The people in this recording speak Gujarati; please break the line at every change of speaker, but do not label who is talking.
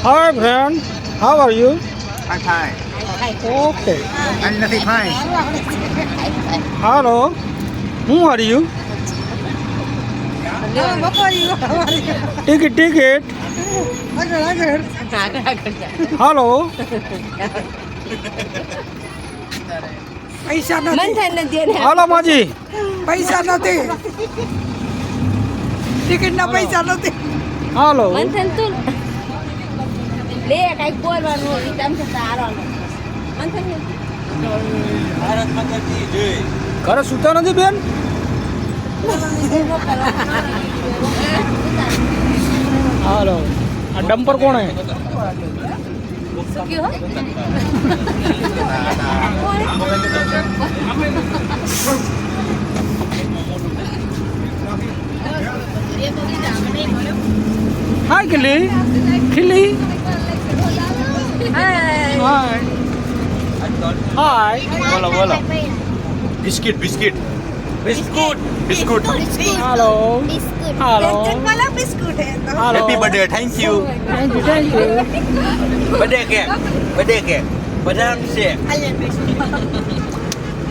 Hi friend, how are you?
I'm fine.
Okay.
I'm nothing fine.
Hello. Who are you? Ticket, ticket. Hello.
પૈસા નથી
મંથન નથી એને
Hello માજી.
પૈસા નથી ટિકિટના પૈસા નથી
Hello.
મંથન તું લે કઈક બોલવાનું વિચાર છે તારો મંથન
ઘરે સૂતા નથી બેન? હાલો. આ ડમ્પર કોણ હે?
શું કયો
હાય ખીલી. ખીલી.
હાય
હાય.
બોલો બોલો. Biscuit biscuit. Biscuit biscuit.
હાલો. હાલો.
વાલા બિસ્કુટ હે તો
હાલો.
Happy birthday thank you.
Thank you thank you.
Birthday cake. Birthday cake. બદામ શેક.
આલે બિસ્કુટ